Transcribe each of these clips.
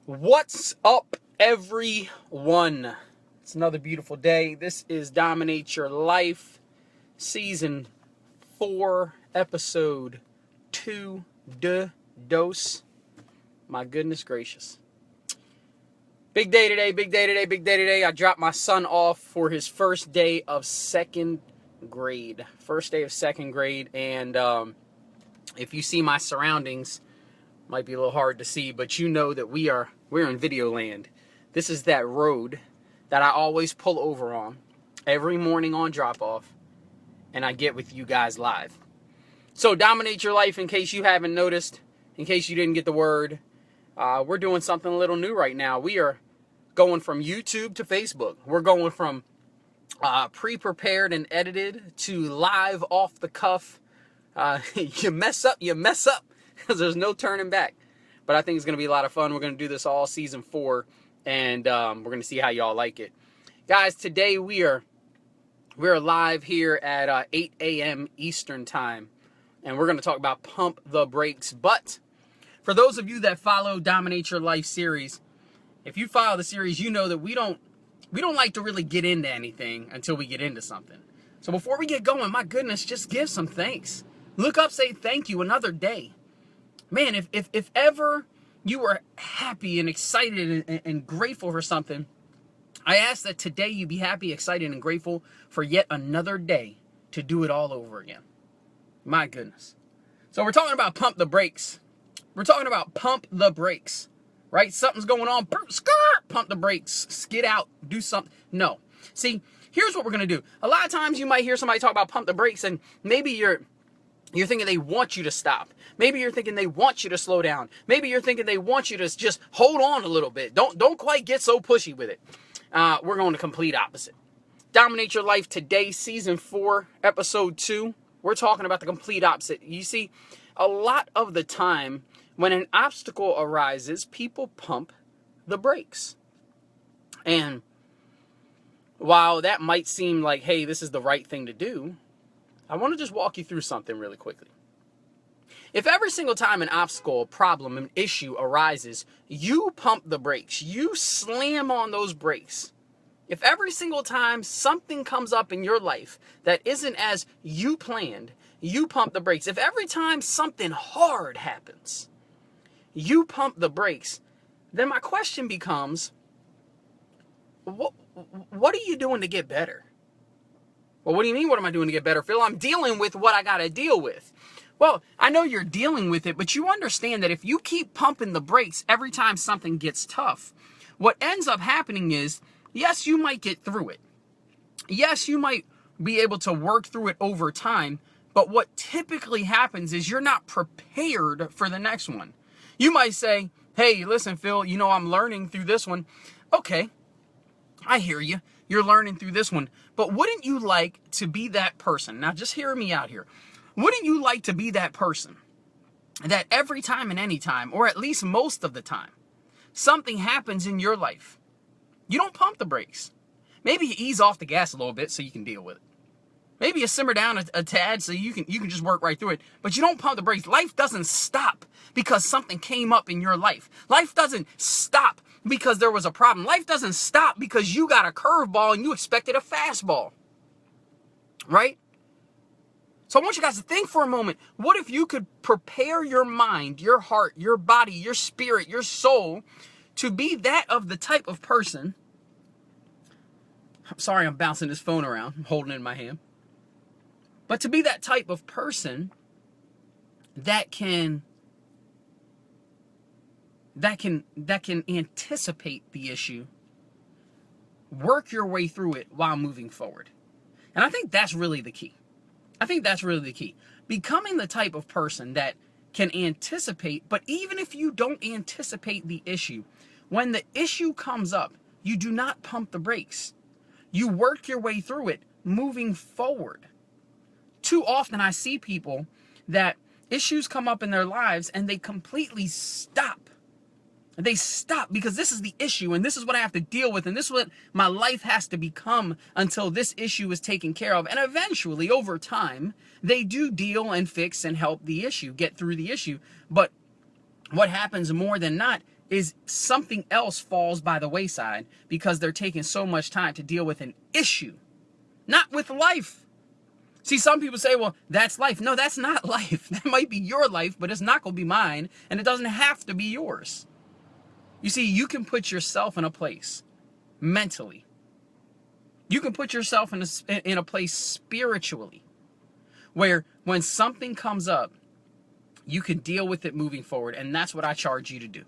What's up, everyone? It's another beautiful day. This is Dominate Your Life, Season 4, Episode 2, Dose. My goodness gracious. Big day today, big day today, big day today. I dropped my son off for his first day of second grade. First day of second grade, and if you see my surroundings, might be a little hard to see, but you know that we're in video land. This is that road that I always pull over on every morning on drop off, and I get with you guys live. So Dominate Your Life, in case you haven't noticed, in case you didn't get the word, we're doing something a little new right now. We are going from YouTube to Facebook. We're going from pre-prepared and edited to live off the cuff. You mess up, because there's no turning back. But I think it's going to be a lot of fun. We're going to do this all season 4, and we're going to see how y'all like it. Guys, today we're live here at 8 a.m. Eastern time, and we're going to talk about Pump the Brakes. But for those of you that follow Dominate Your Life series, if you follow the series, you know that we don't like to really get into anything until we get into something. So before we get going, my goodness, just give some thanks. Look up, say thank you, another day. Man, if ever you were happy and excited and grateful for something, I ask that today you be happy, excited, and grateful for yet another day to do it all over again. My goodness. So we're talking about pump the brakes. We're talking about pump the brakes, right? Something's going on, pump the brakes, skid out, do something. No. See, here's what we're going to do. A lot of times you might hear somebody talk about pump the brakes, and maybe you're thinking they want you to stop. Maybe you're thinking they want you to slow down. Maybe you're thinking they want you to just hold on a little bit. Don't quite get so pushy with it. We're going to complete opposite. Dominate Your Life today, Season 4, Episode 2. We're talking about the complete opposite. You see, a lot of the time when an obstacle arises, people pump the brakes. And while that might seem like, hey, this is the right thing to do, I want to just walk you through something really quickly. If every single time an obstacle, a problem, an issue arises, you pump the brakes, you slam on those brakes. If every single time something comes up in your life that isn't as you planned, you pump the brakes. If every time something hard happens, you pump the brakes, then my question becomes, what are you doing to get better? Well, what do you mean, what am I doing to get better, Phil? I'm dealing with what I got to deal with. Well, I know you're dealing with it, but you understand that if you keep pumping the brakes every time something gets tough, what ends up happening is, yes, you might get through it. Yes, you might be able to work through it over time, but what typically happens is you're not prepared for the next one. You might say, hey, listen, Phil, I'm learning through this one. Okay, I hear you. You're learning through this one. But wouldn't you like to be that person? Now, just hear me out here. Wouldn't you like to be that person that every time and any time, or at least most of the time, something happens in your life, you don't pump the brakes? Maybe you ease off the gas a little bit so you can deal with it. Maybe you simmer down a tad so you can just work right through it. But you don't pump the brakes. Life doesn't stop because something came up in your life. Life doesn't stop because there was a problem. Life doesn't stop because you got a curveball and you expected a fastball. Right? So I want you guys to think for a moment. What if you could prepare your mind, your heart, your body, your spirit, your soul to be that of the type of person. I'm sorry I'm bouncing this phone around. I'm holding it in my hand. But to be that type of person that can anticipate the issue, work your way through it while moving forward. And I think that's really the key. Becoming the type of person that can anticipate, but even if you don't anticipate the issue, when the issue comes up, you do not pump the brakes. You work your way through it, moving forward. Too often I see people that issues come up in their lives and they completely stop. They stop because this is the issue and this is what I have to deal with and this is what my life has to become until this issue is taken care of. And eventually, over time, they do deal and fix and help the issue, get through the issue. But what happens more than not is something else falls by the wayside because they're taking so much time to deal with an issue, not with life. See, some people say, well, that's life. No, that's not life. That might be your life, but it's not going to be mine, and it doesn't have to be yours. You see, you can put yourself in a place mentally. You can put yourself in a place spiritually where when something comes up, you can deal with it moving forward, and that's what I charge you to do.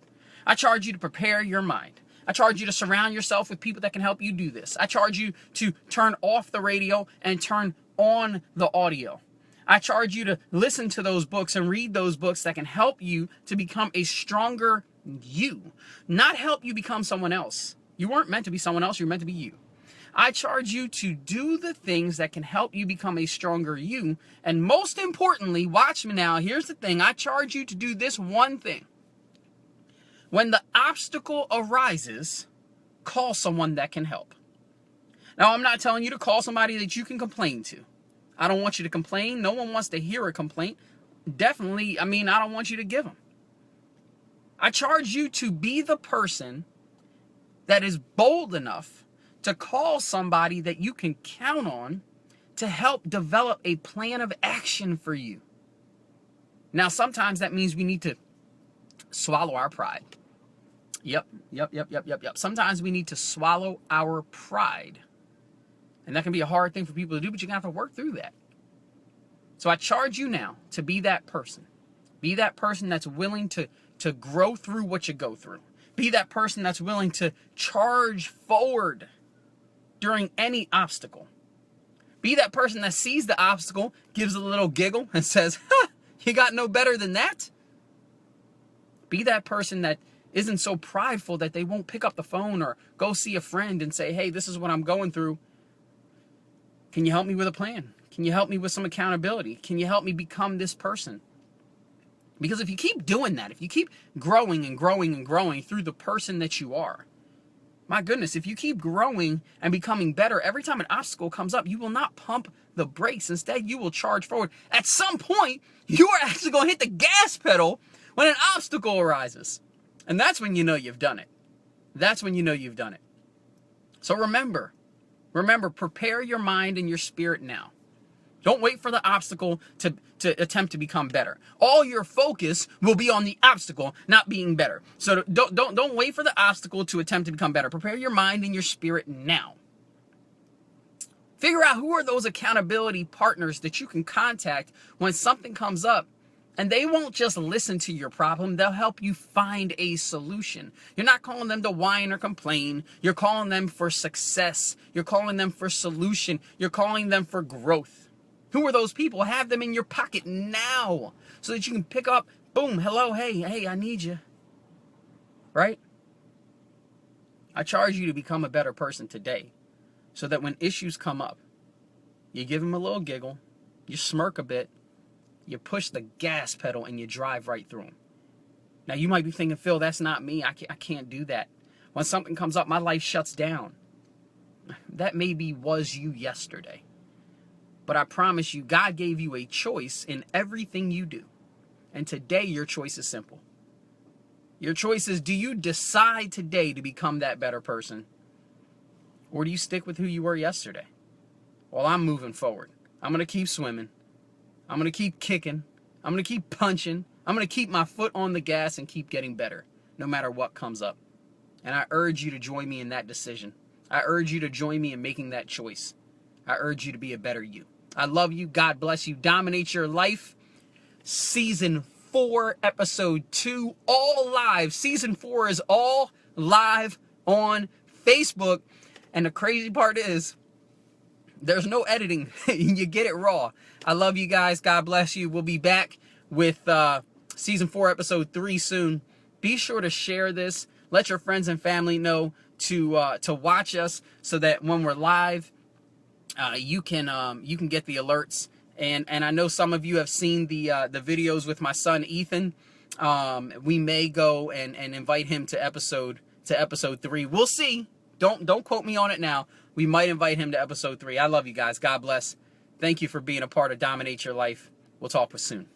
I charge you to prepare your mind. I charge you to surround yourself with people that can help you do this. I charge you to turn off the radio and turn on the audio. I charge you to listen to those books and read those books that can help you to become a stronger you, not help you become someone else. You weren't meant to be someone else, you're meant to be you. I charge you to do the things that can help you become a stronger you. And most importantly, watch me now, here's the thing. I charge you to do this one thing. When the obstacle arises, call someone that can help. Now, I'm not telling you to call somebody that you can complain to. I don't want you to complain. No one wants to hear a complaint. Definitely, I don't want you to give them. I charge you to be the person that is bold enough to call somebody that you can count on to help develop a plan of action for you. Now, sometimes that means we need to swallow our pride. Yep. Sometimes we need to swallow our pride. And that can be a hard thing for people to do, but you're going to have to work through that. So I charge you now to be that person. Be that person that's willing to grow through what you go through. Be that person that's willing to charge forward during any obstacle. Be that person that sees the obstacle, gives a little giggle, and says, you got no better than that? Be that person that isn't so prideful that they won't pick up the phone or go see a friend and say, hey, this is what I'm going through. Can you help me with a plan? Can you help me with some accountability? Can you help me become this person? Because if you keep doing that, if you keep growing and growing and growing through the person that you are, my goodness, if you keep growing and becoming better, every time an obstacle comes up, you will not pump the brakes. Instead, you will charge forward. At some point, you are actually going to hit the gas pedal when an obstacle arises. And that's when you know you've done it. That's when you know you've done it. So remember, prepare your mind and your spirit now. Don't wait for the obstacle to attempt to become better. All your focus will be on the obstacle, not being better. So don't wait for the obstacle to attempt to become better. Prepare your mind and your spirit now. Figure out who are those accountability partners that you can contact when something comes up. And they won't just listen to your problem. They'll help you find a solution. You're not calling them to whine or complain. You're calling them for success. You're calling them for solution. You're calling them for growth. Who are those people? Have them in your pocket now so that you can pick up, boom, hello, hey, I need you. Right? I charge you to become a better person today so that when issues come up, you give them a little giggle, you smirk a bit, you push the gas pedal and you drive right through them. Now you might be thinking, Phil, that's not me. I can't do that. When something comes up, my life shuts down. That maybe was you yesterday. But I promise you, God gave you a choice in everything you do. And today your choice is simple. Your choice is, do you decide today to become that better person? Or do you stick with who you were yesterday? Well, I'm moving forward. I'm going to keep swimming. I'm going to keep kicking. I'm going to keep punching. I'm going to keep my foot on the gas and keep getting better, no matter what comes up. And I urge you to join me in that decision. I urge you to join me in making that choice. I urge you to be a better you. I love you. God bless you. Dominate your life. Season 4, episode 2, all live. Season 4 is all live on Facebook. And the crazy part is, there's no editing. You get it raw. I love you guys. God bless you. We'll be back with season 4, episode 3 soon. Be sure to share this. Let your friends and family know to watch us so that when we're live, you can get the alerts. And I know some of you have seen the videos with my son Ethan. We may go and invite him to episode 3. We'll see. Don't quote me on it now. We might invite him to episode 3. I love you guys. God bless. Thank you for being a part of Dominate Your Life. We'll talk soon.